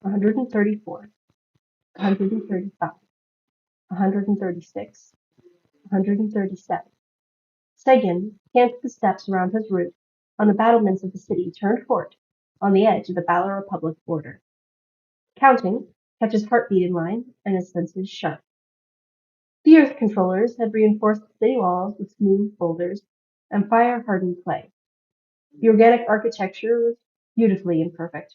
134, 135, 136, 137. Segun camped the steps around his roof on the battlements of the city turned fort on the edge of the Balar Republic border. Counting kept his heartbeat in line and his senses sharp. The Earth controllers had reinforced the city walls with smooth boulders and fire-hardened clay. The organic architecture was beautifully imperfect.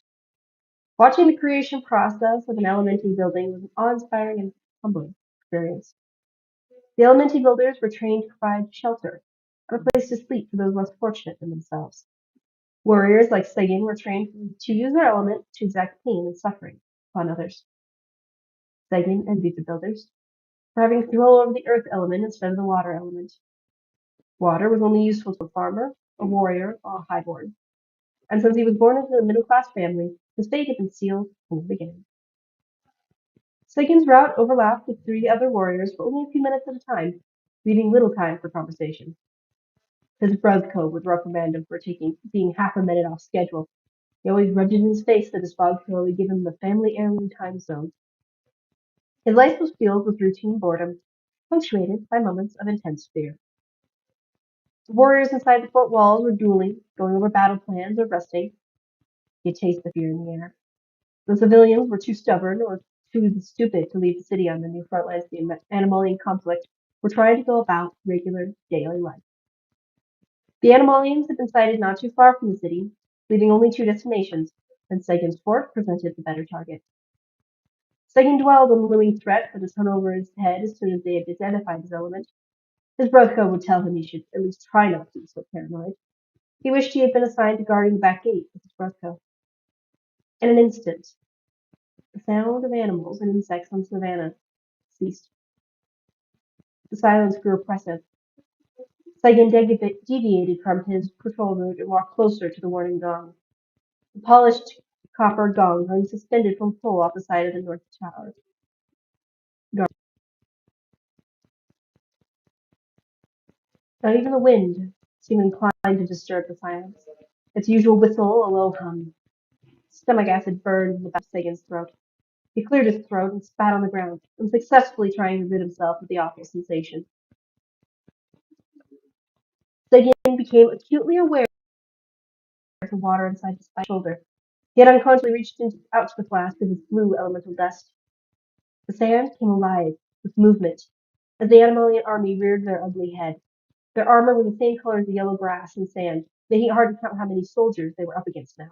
Watching the creation process of an elementary building was an awe-inspiring and humbling experience. The elementary builders were trained to provide shelter and a place to sleep for those less fortunate than themselves. Warriors like Segun were trained to use their element to exact pain and suffering upon others. Segun envied the builders for having control over the earth element instead of the water element. Water was only useful to a farmer, a warrior, or a highborn, and since he was born into a middle-class family, his fate had been sealed from the beginning. Segun's route overlapped with three other warriors for only a few minutes at a time, leaving little time for conversation. His brother would reprimand him for being half a minute off schedule. He always rubbed it in his face that his father would give him the family heirloom time zone. His life was filled with routine boredom, punctuated by moments of intense fear. The warriors inside the fort walls were dueling, going over battle plans, or resting. You could taste the fear in the air. The civilians were too stubborn or too stupid to leave the city on the new front lines of the Animalian conflict, were trying to go about regular daily life. The Animalians had been sighted not too far from the city, leaving only two destinations, and Segun's fort presented the better target. Segun dwelled on the looming threat that was hung over his head as soon as they had identified his element. His brother would tell him he should at least try not to be so paranoid. He wished he had been assigned to guarding the back gate with his brother. In an instant, the sound of animals and insects on the savannah ceased. The silence grew oppressive. Segun deviated from his patrol route and walked closer to the warning gong. The polished copper gong hung suspended from a pole off the side of the north tower. Not even the wind seemed inclined to disturb the silence. Its usual whistle, a low hum. Stomach acid burned in the back of Segun's throat. He cleared his throat and spat on the ground, unsuccessfully trying to rid himself of the awful sensation. Segun became acutely aware of the water inside his shoulder. He had unconsciously reached out to the flask of his blue elemental dust. The sand came alive with movement as the Animalian army reared their ugly head. Their armor was the same color as the yellow grass and sand, making it hard to count how many soldiers they were up against now.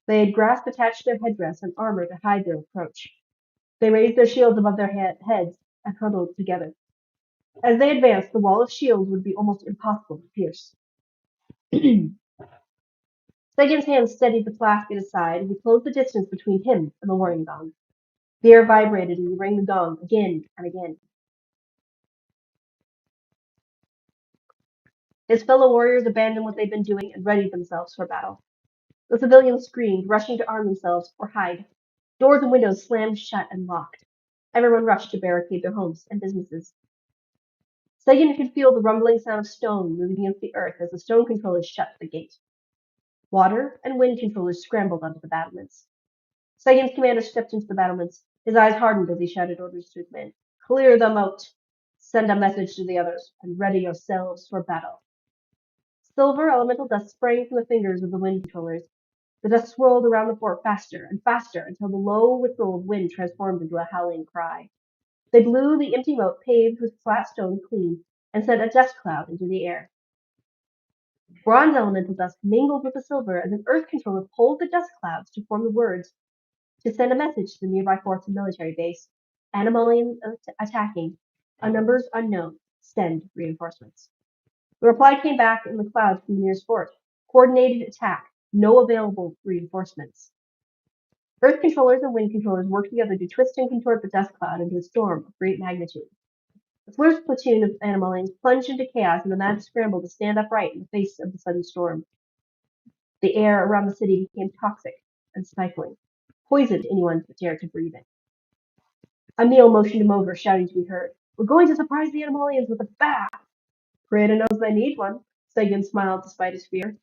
They had grass attached to their headdress and armor to hide their approach. They raised their shields above their heads and huddled together. As they advanced, the wall of shields would be almost impossible to pierce. Segun's hand steadied the flask at his side as he closed the distance between him and the warning gong. The air vibrated and he rang the gong again and again. His fellow warriors abandoned what they'd been doing and readied themselves for battle. The civilians screamed, rushing to arm themselves or hide. Doors and windows slammed shut and locked. Everyone rushed to barricade their homes and businesses. Segun could feel the rumbling sound of stone moving against the earth as the stone controllers shut the gate. Water and wind controllers scrambled onto the battlements. Segun's commander stepped into the battlements. His eyes hardened as he shouted orders to his men. Clear the moat. Send a message to the others, and ready yourselves for battle. Silver elemental dust sprang from the fingers of the wind controllers. The dust swirled around the fort faster and faster until the low whistle of wind transformed into a howling cry. They blew the empty moat paved with flat stone clean and sent a dust cloud into the air. Bronze elemental dust mingled with the silver as an earth controller pulled the dust clouds to form the words to send a message to the nearby forts and military base. Animalian attacking. Numbers unknown. Send reinforcements. The reply came back in the clouds from the nearest fort. Coordinated attack. No available reinforcements. Earth controllers and wind controllers worked together to twist and contort the dust cloud into a storm of great magnitude. The first platoon of Animalians plunged into chaos in a mad scramble to stand upright in the face of the sudden storm. The air around the city became toxic and stifling, poisoned anyone that dared to breathe it. Emil motioned him over, shouting to be heard. We're going to surprise the Animalians with a bath. Kreda knows they need one. Segun smiled despite his fear.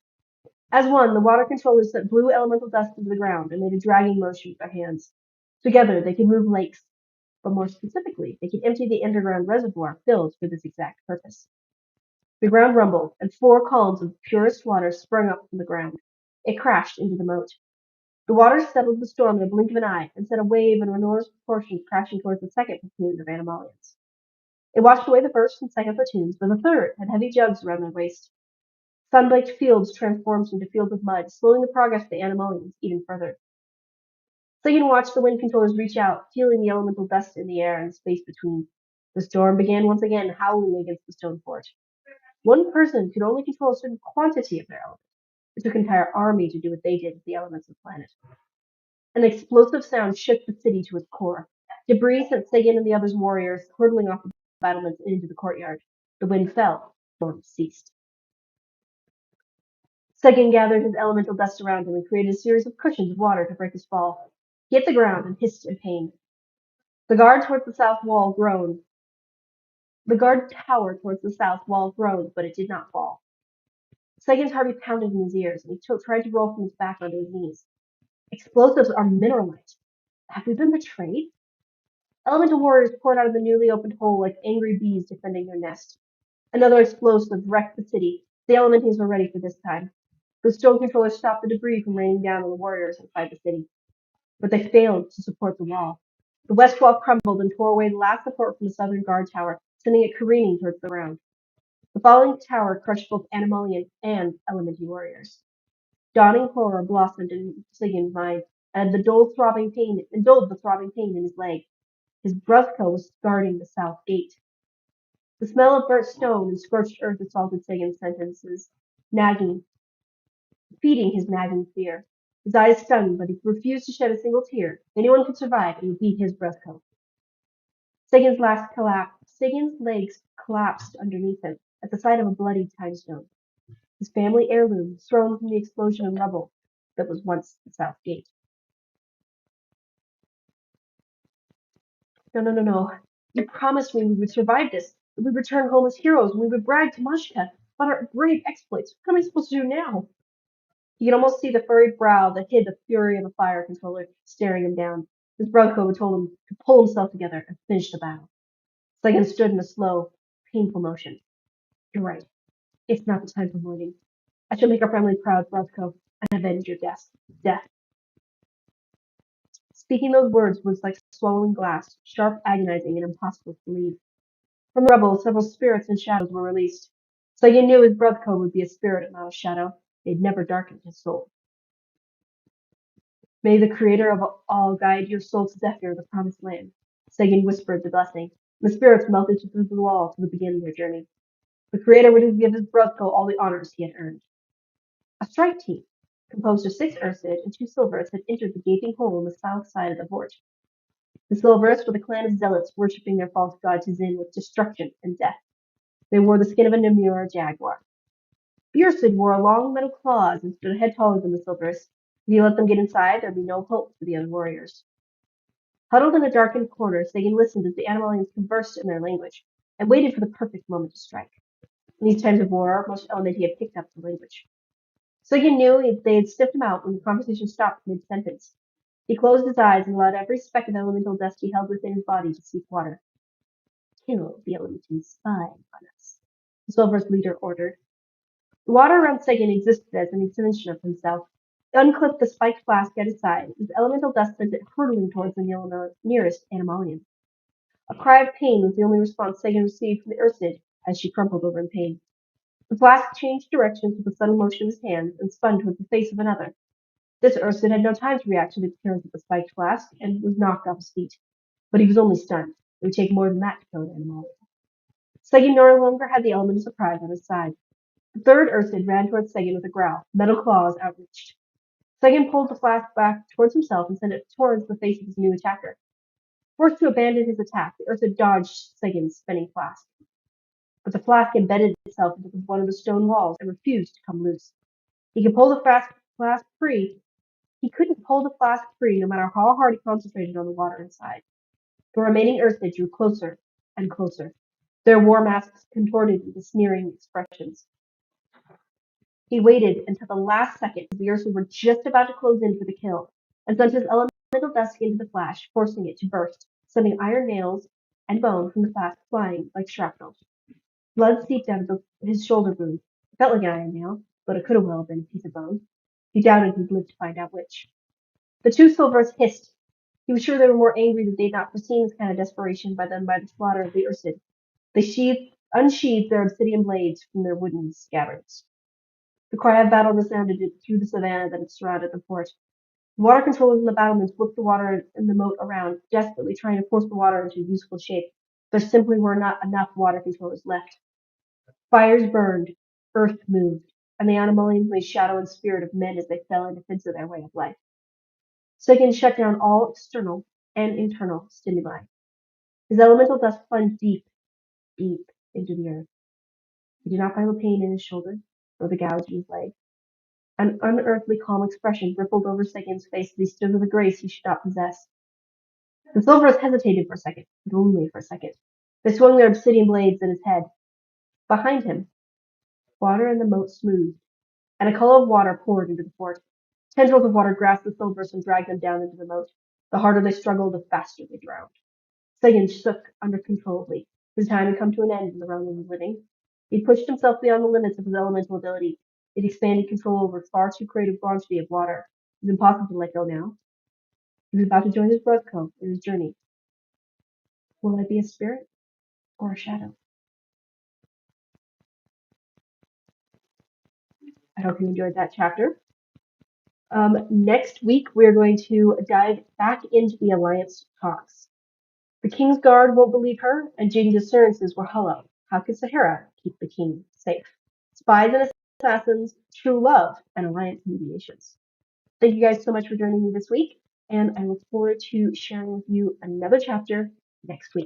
As one, the water controllers set blue elemental dust into the ground and made a dragging motion with their hands. Together, they could move lakes, but more specifically, they could empty the underground reservoir filled for this exact purpose. The ground rumbled, and 4 columns of purest water sprung up from the ground. It crashed into the moat. The water settled the storm in a blink of an eye and sent a wave in enormous proportions crashing towards the second platoon of Animalians. It washed away the first and second platoons, but the third had heavy jugs around their waist. Sun-baked fields transformed into fields of mud, slowing the progress of the Animalians even further. Segun watched the wind controllers reach out, feeling the elemental dust in the air and the space between. The storm began once again, howling against the stone fort. One person could only control a certain quantity of their element. It took an entire army to do what they did with the elements of the planet. An explosive sound shook the city to its core. Debris sent Segun and the other warriors hurtling off the battlements and into the courtyard. The wind fell. The storm ceased. Segun gathered his elemental dust around him and created a series of cushions of water to break his fall. He hit the ground and hissed in pain. The guard towards the south wall groaned. The guard tower towards the south wall groaned, but it did not fall. Segun's heart pounded in his ears, and he tried to roll from his back onto his knees. Explosives are mineralized. Have we been betrayed? Elemental warriors poured out of the newly opened hole like angry bees defending their nest. Another explosive wrecked the city. The Elementals were ready for this time. The stone controllers stopped the debris from raining down on the warriors inside the city. But they failed to support the wall. The west wall crumbled and tore away the last support from the southern guard tower, sending it careening towards the ground. The falling tower crushed both Animalian and Elemental warriors. Dawning horror blossomed in Segun's mind, and dulled the throbbing pain in his leg. His breathco was guarding the south gate. The smell of burnt stone and scorched earth assaulted Segun's sentences, feeding his nagging fear. His eyes stung, but he refused to shed a single tear. If anyone could survive, it would be his breathco. Segun's legs collapsed underneath him at the sight of a bloodied time stone. His family heirloom, thrown from the explosion and rubble that was once the south gate. No. You promised me we would survive this, that we'd return home as heroes, and we would brag to Mashka about our brave exploits. What am I supposed to do now? He could almost see the furrowed brow that hid the fury of the fire controller staring him down. His breathco had told him to pull himself together and finish the battle. Segun stood in a slow, painful motion. You're right. It's not the time for mourning. I shall make our family proud, breathco, and avenge your death. Speaking those words was like swallowing glass, sharp, agonizing, and impossible to believe. From the rubble, several spirits and shadows were released. Segun knew his breathco would be a spirit and not a shadow. They'd never darkened his soul. May the creator of all guide your soul to Zephyr, the promised land. Segun whispered the blessing. The spirits melted through the wall to begin their journey. The creator would give his breathco all the honors he had earned. A strike team, composed of 6 Ursid and 2 Silvers, had entered the gaping hole on the south side of the fort. The Silvers were the clan of zealots worshipping their false god Segun with destruction and death. They wore the skin of a Namur jaguar. The Ursid wore long metal claws and stood a head taller than the Silvers. If you let them get inside, there'd be no hope for the other warriors. Huddled in a darkened corner, Segun listened as the Animalians conversed in their language and waited for the perfect moment to strike. In these times of war, most Elementi had picked up the language. Segun knew they had sniffed him out when the conversation stopped mid-sentence. He closed his eyes and allowed every speck of elemental dust he held within his body to seek water. Kill the Elementi spying on us, the Silver's leader ordered. The water around Segun existed as an extension of himself. He unclipped the spiked flask at his side. His elemental dust sent it hurtling towards the nearest Animalian. A cry of pain was the only response Segun received from the Ursid as she crumpled over in pain. The flask changed directions with a sudden motion of his hands and spun towards the face of another. This Ursid had no time to react to the appearance of the spiked flask and was knocked off his feet. But he was only stunned. It would take more than that to kill an Animalian. Segun no longer had the element of surprise on his side. The third Ursid ran towards Segun with a growl, metal claws outreached. Segun pulled the flask back towards himself and sent it towards the face of his new attacker. Forced to abandon his attack, the Ursid dodged Segun's spinning flask. But the flask embedded itself into one of the stone walls and refused to come loose. He could pull the flask free. He couldn't pull the flask free no matter how hard he concentrated on the water inside. The remaining Ursid drew closer and closer. Their war masks contorted into sneering expressions. He waited until the last second as the Ursa were just about to close in for the kill, and sent his elemental dusk into the flash, forcing it to burst, sending iron nails and bone from the flask flying like shrapnel. Blood seeped out of his shoulder wound. It felt like an iron nail, but it could have well been a piece of bone. He doubted he'd live to find out which. The two Silvers hissed. He was sure they were more angry that they'd not foreseen this kind of desperation by the slaughter of the Ursid. They unsheathed their obsidian blades from their wooden scabbards. The cry of battle resounded through the savannah that had surrounded the fort. The water controllers in the battlements whipped the water in the moat around, desperately trying to force the water into a useful shape. There simply were not enough water controllers left. Fires burned, earth moved, and the Animalians made shadow and spirit of men as they fell in defense of their way of life. Segun shut down all external and internal stimuli. His elemental dust plunged deep, deep into the earth. He did not feel the pain in his shoulder, nor the gouge in his leg. An unearthly calm expression rippled over Segun's face as he stood with a grace he should not possess. The Silvers hesitated for a second, but only for a second. They swung their obsidian blades at his head. Behind him, water in the moat smoothed, and a column of water poured into the fort. Tendrils of water grasped the Silvers and dragged them down into the moat. The harder they struggled, the faster they drowned. Segun shook uncontrollably. His time had come to an end in the realm of the living. He'd pushed himself beyond the limits of his elemental ability. He'd expanded control over far too great a quantity of water. It was impossible to let go now. He was about to join his brotherco in his journey. Will I be a spirit or a shadow? I hope you enjoyed that chapter. Next week, we're going to dive back into the Alliance talks. The King's Guard won't believe her, and Jaden's assurances were hollow. How could Sahara keep the king safe? Spies and assassins, true love, and Alliance mediations. Thank you guys so much for joining me this week, and I look forward to sharing with you another chapter next week.